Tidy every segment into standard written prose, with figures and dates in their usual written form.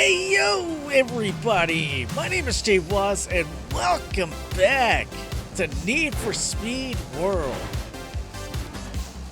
Hey yo everybody, my name is Steve Was and welcome back to Need for Speed World.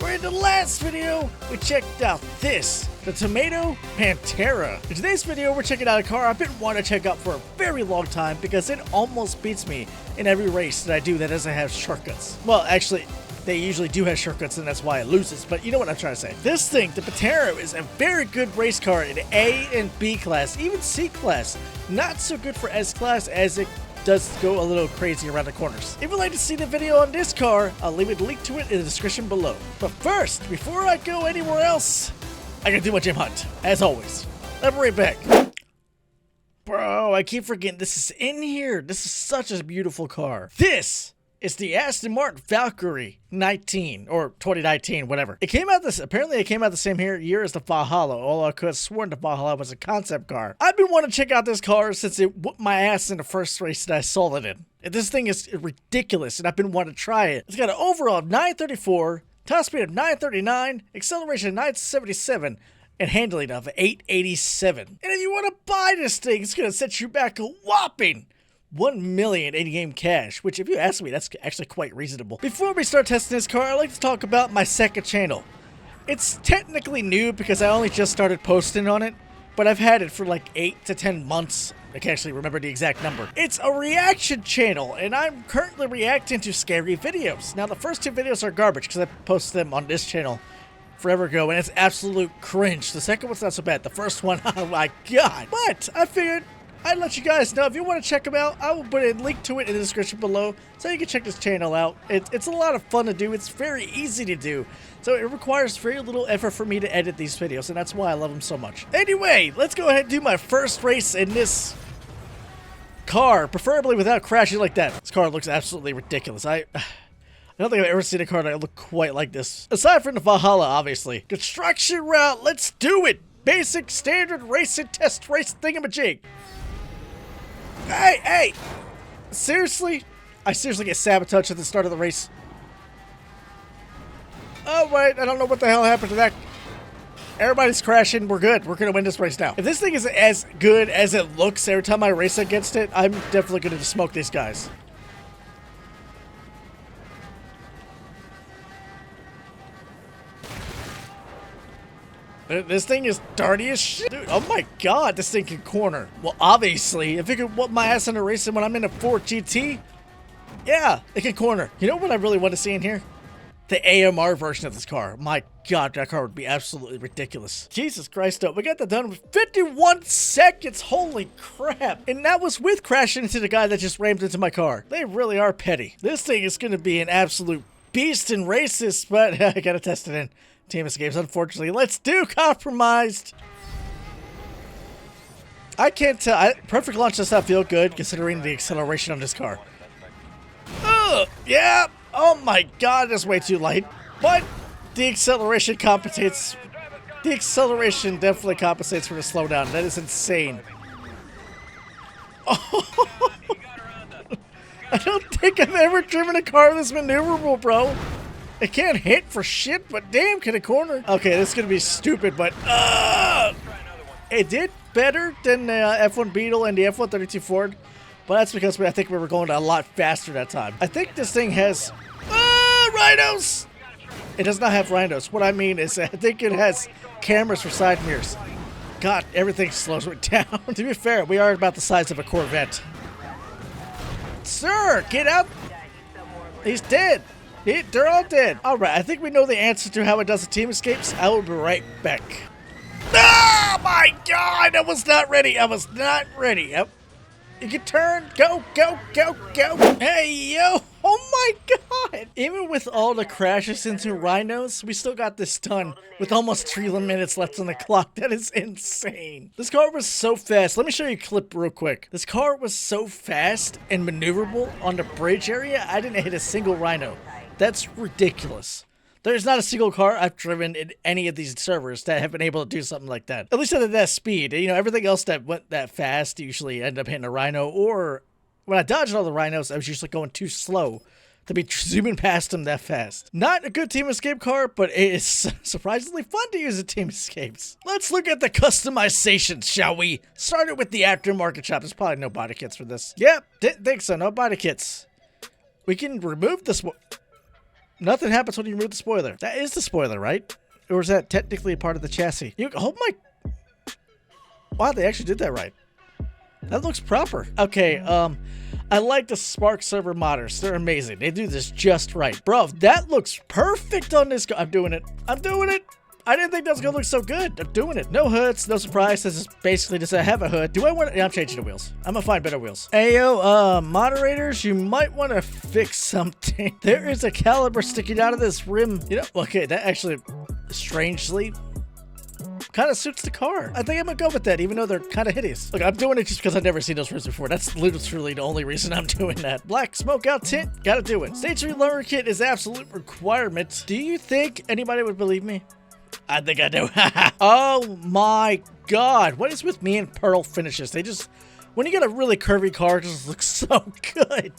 Where in the last video, we checked out the Tomato Pantera. In today's video, we're checking out a car I've been wanting to check out for a very long time because it almost beats me in every race that I do that doesn't have shortcuts. Well, actually, they usually do have shortcuts and that's why it loses, but you know what I'm trying to say. This thing, the Pantera, is a very good race car in A and B class, even C class. Not so good for S class as it does go a little crazy around the corners. If you'd like to see the video on this car, I'll leave a link to it in the description below. But first, before I go anywhere else, I gotta do my gym hunt, as always. I'll be right back. Bro, I keep forgetting this is in here. This is such a beautiful car. This is the Aston Martin Valkyrie 19 or 2019, whatever. Apparently it came out the same year as the Valhalla, although I could have sworn the Valhalla was a concept car. I've been wanting to check out this car since it whooped my ass in the first race that I saw it in. This thing is ridiculous and I've been wanting to try it. It's got an overall of 934, top speed of 939, acceleration of 977, and handling of 887. And if you want to buy this thing, it's going to set you back a whopping $1 million in-game cash, which if you ask me, that's actually quite reasonable. Before we start testing this car, I'd like to talk about my second channel. It's technically new because I only just started posting on it, but I've had it for like 8 to 10 months. I can't actually remember the exact number. It's a reaction channel, and I'm currently reacting to scary videos. Now, the first 2 videos are garbage because I posted them on this channel forever ago, and it's absolute cringe. The second one's not so bad. The first one, oh my god. But I figured I'd let you guys know if you want to check them out. I will put a link to it in the description below so you can check this channel out. It's a lot of fun to do. It's very easy to do. So it requires very little effort for me to edit these videos, and that's why I love them so much. Anyway, let's go ahead and do my first race in this car, preferably without crashing like that. This car looks absolutely ridiculous. I don't think I've ever seen a car that look quite like this. Aside from the Valhalla, obviously. Construction route, let's do it! Basic, standard racing test race thingamajig. Hey! Seriously? I seriously get sabotaged at the start of the race. Oh, wait, I don't know what the hell happened to that. Everybody's crashing. We're good. We're going to win this race now. If this thing is as good as it looks every time I race against it, I'm definitely going to smoke these guys. This thing is dirty as shit. Dude, oh my god, this thing can corner. Well, obviously, if it can whoop my ass in a racing when I'm in a Ford GT, yeah, it can corner. You know what I really want to see in here? The AMR version of this car. My god, that car would be absolutely ridiculous. Jesus Christ, though. We got that done with 51 seconds. Holy crap. And that was with crashing into the guy that just rammed into my car. They really are petty. This thing is going to be an absolute beast in races, but I got to test it in Team Escapes, unfortunately. Let's do compromised. I can't tell. Perfect launch does not feel good considering the acceleration on this car. Yeah. Oh my god, that's way too light. But the acceleration compensates. The acceleration definitely compensates for the slowdown. That is insane. Oh. I don't think I've ever driven a car this maneuverable, bro. It can't hit for shit, but damn, can it corner? Okay, this is gonna be stupid, but it did better than the F1 Beetle and the F132 Ford, but that's because I think we were going a lot faster that time. I think this thing has rhinos. It does not have rhinos. What I mean is, I think it has cameras for side mirrors. God, everything slows me down. To be fair, we are about the size of a Corvette. Sir, get out! He's dead. They're all dead. Alright, I think we know the answer to how it does the Team Escapes. I will be right back. Oh my god! I was not ready. I was not ready. Yep. You can turn. Go. Hey, yo. Oh my god. Even with all the crashes into rhinos, we still got this done with almost 3 minutes left on the clock. That is insane. This car was so fast. Let me show you a clip real quick. This car was so fast and maneuverable on the bridge area, I didn't hit a single rhino. That's ridiculous. There's not a single car I've driven in any of these servers that have been able to do something like that. At least at that speed. You know, everything else that went that fast usually ended up hitting a rhino, or when I dodged all the rhinos, I was usually going too slow to be zooming past them that fast. Not a good team escape car, but it is surprisingly fun to use at team escapes. Let's look at the customizations, shall we? Started with the aftermarket shop. There's probably no body kits for this. Yep, didn't think so. No body kits. We can remove the nothing happens when you remove the spoiler. That is the spoiler, right? Or is that technically a part of the chassis? Oh my... Wow, they actually did that right. That looks proper. Okay, I like the Spark Server modders. They're amazing. They do this just right. Bro, that looks perfect on this car. I'm doing it. I'm doing it. I didn't think that was gonna look so good. I'm doing it. No hoods, no surprise. This is basically just I have a hood. Do I want to... Yeah, I'm changing the wheels. I'm gonna find better wheels. Ayo, moderators, you might want to fix something. There is a caliber sticking out of this rim. You know, okay, that actually, strangely, kind of suits the car. I think I'm gonna go with that, even though they're kind of hideous. Look, I'm doing it just because I've never seen those rims before. That's literally the only reason I'm doing that. Black smoke out tint, gotta do it. Stage 3 lower kit is absolute requirement. Do you think anybody would believe me? I think I do. Oh my god. What is with me and Pearl finishes? They just, when you get a really curvy car, it just looks so good.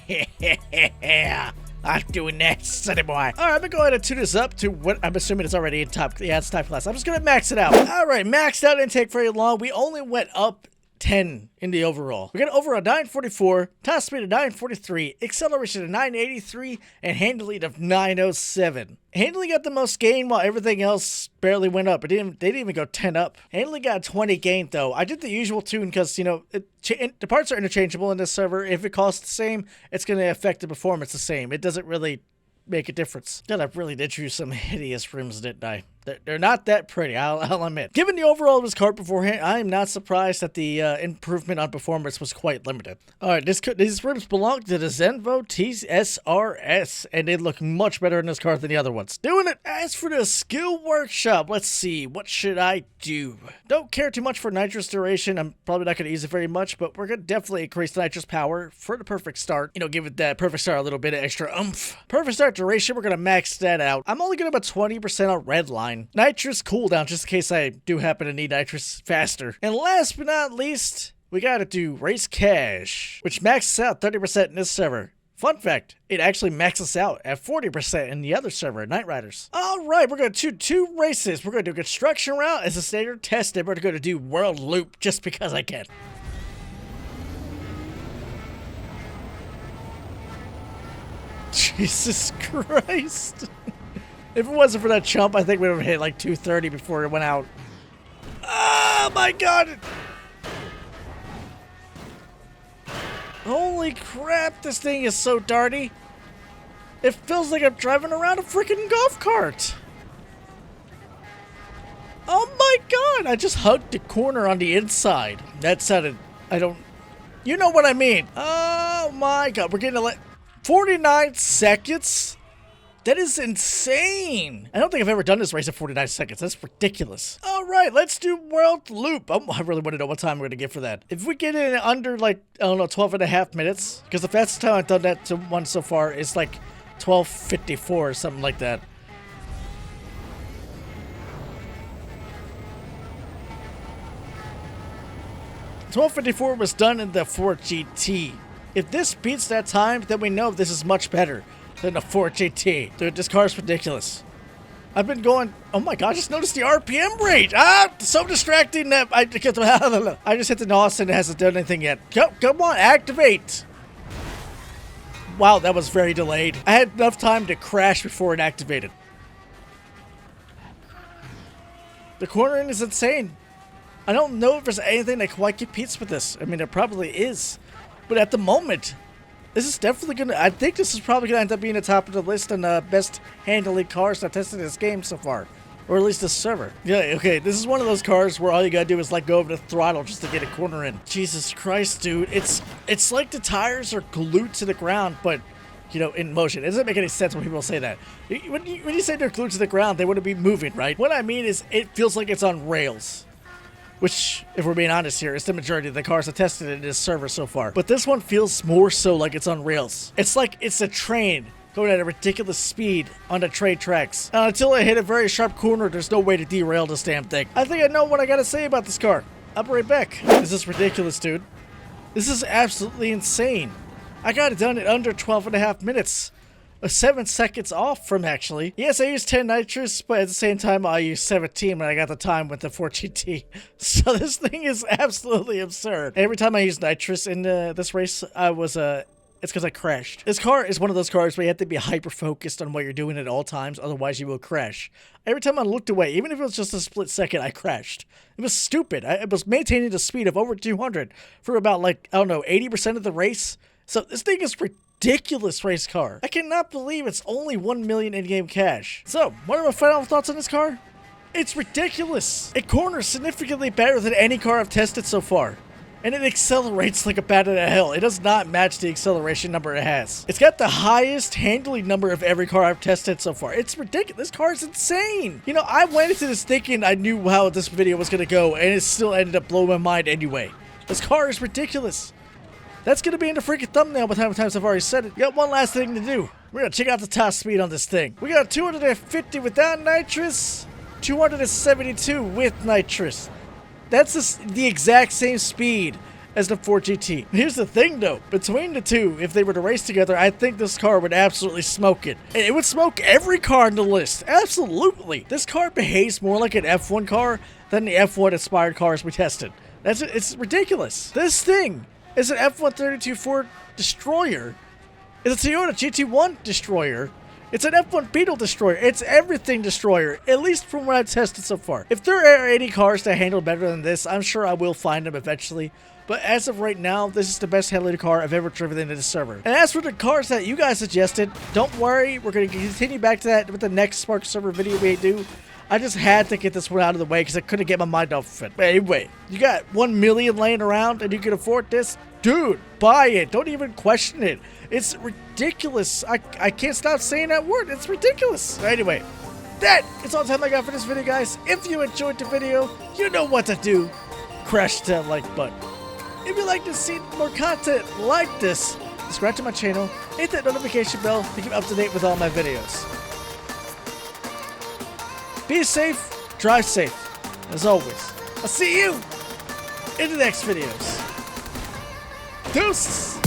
Yeah. I'm doing that, sonny boy. Alright, I'm gonna go ahead and tune this up to what I'm assuming it's already in top. Yeah, it's type class. I'm just gonna max it out. Alright, maxed out didn't take very long. We only went up 10 in the overall. We got over a 944, top speed of 943, acceleration of 983, and handling of 907. Handling got the most gain while everything else barely went up. They didn't even go 10 up. Handling got 20 gain though. I did the usual tune because, you know, the parts are interchangeable in this server. If it costs the same, it's going to affect the performance the same. It doesn't really make a difference. God, I really did choose some hideous rims, didn't I? They're not that pretty, I'll admit. Given the overall of this car beforehand, I am not surprised that the improvement on performance was quite limited. Alright, these rims belong to the Zenvo TSRS, and they look much better in this car than the other ones. Doing it! As for the skill workshop, let's see, what should I do? Don't care too much for nitrous duration. I'm probably not going to use it very much, but we're going to definitely increase the nitrous power for the perfect start. You know, give it that perfect start a little bit of extra oomph. Perfect start duration, we're going to max that out. I'm only going to put 20% on red line. Nitrous cooldown, just in case I do happen to need nitrous faster. And last but not least, we gotta do race cash, which maxes out 30% in this server. Fun fact, it actually maxes out at 40% in the other server, Night Riders. Alright, we're gonna do 2 races. We're gonna do construction route as a standard test, and we're gonna do world loop just because I can. Jesus Christ. If it wasn't for that chump, I think we would have hit like 230 before it went out. Oh my god! Holy crap, this thing is so darty. It feels like I'm driving around a freaking golf cart. Oh my god, I just hugged the corner on the inside. That sounded, you know what I mean. Oh my god, we're getting 49 seconds? That is insane. I don't think I've ever done this race in 49 seconds. That's ridiculous. All right, let's do world loop. I really want to know what time we're going to get for that. If we get in under like, I don't know, 12 and a half minutes, because the fastest time I've done that to one so far is like 12:54 or something like that. $12:54 was done in the Ford GT. If this beats that time, then we know this is much better than the Ford GT. Dude, this car is ridiculous. I've been going, oh my god, I just noticed the RPM rate. So distracting that I just hit the NOS and it hasn't done anything yet. Come on, activate. Wow, that was very delayed. I had enough time to crash before it activated. The cornering is insane. I don't know if there's anything that quite competes with this. I mean, there probably is. But at the moment, this is definitely gonna, I think this is probably gonna end up being the top of the list on the best handling cars I've tested in this game so far. Or at least this server. Yeah, okay, this is one of those cars where all you gotta do is let go of the throttle just to get a corner in. Jesus Christ, dude. It's like the tires are glued to the ground, but, you know, in motion. It doesn't make any sense when people say that. When you say they're glued to the ground, they wouldn't be moving, right? What I mean is, it feels like it's on rails. Which, if we're being honest here, is the majority of the cars I've tested in this server so far. But this one feels more so like it's on rails. It's like it's a train going at a ridiculous speed on the train tracks. Until I hit a very sharp corner, there's no way to derail this damn thing. I think I know what I gotta say about this car. I'll be right back. This is ridiculous, dude. This is absolutely insane. I got it done in under 12 and a half minutes. 7 seconds off from actually. Yes, I used 10 nitrous, but at the same time, I used 17 when I got the time with the 4GT. So this thing is absolutely absurd. Every time I use nitrous in this race, it's because I crashed. This car is one of those cars where you have to be hyper-focused on what you're doing at all times, otherwise you will crash. Every time I looked away, even if it was just a split second, I crashed. It was stupid. I was maintaining the speed of over 200 for about, like, I don't know, 80% of the race. So this thing is ridiculous race car. I cannot believe it's only 1 million in-game cash. So, what are my final thoughts on this car? It's ridiculous. It corners significantly better than any car I've tested so far. And it accelerates like a bat out of hell. It does not match the acceleration number it has. It's got the highest handling number of every car I've tested so far. It's ridiculous. This car is insane. You know, I went into this thinking I knew how this video was going to go, and it still ended up blowing my mind anyway. This car is ridiculous. That's going to be in the freaking thumbnail by the times I've already said it. We got one last thing to do. We're going to check out the top speed on this thing. We got 250 without nitrous, 272 with nitrous. That's the exact same speed as the 4GT. Here's the thing though, between the two, if they were to race together, I think this car would absolutely smoke it. And it would smoke every car on the list, absolutely. This car behaves more like an F1 car than the F1 inspired cars we tested. It's ridiculous. This thing is an F132 Ford Destroyer. It's a Toyota GT1 Destroyer. It's an F1 Beetle Destroyer. It's everything Destroyer, at least from what I've tested so far. If there are any cars that handle better than this, I'm sure I will find them eventually. But as of right now, this is the best handling car I've ever driven into the server. And as for the cars that you guys suggested, don't worry, we're going to continue back to that with the next Spark server video we do. I just had to get this one out of the way because I couldn't get my mind off of it. But anyway, you got 1 million laying around and you can afford this? Dude, buy it. Don't even question it. It's ridiculous. I can't stop saying that word. It's ridiculous. Anyway, that is all the time I got for this video, guys. If you enjoyed the video, you know what to do. Crash that like button. If you'd like to see more content like this, subscribe to my channel, hit that notification bell to keep up to date with all my videos. Be safe, drive safe. As always, I'll see you in the next videos. Deuces!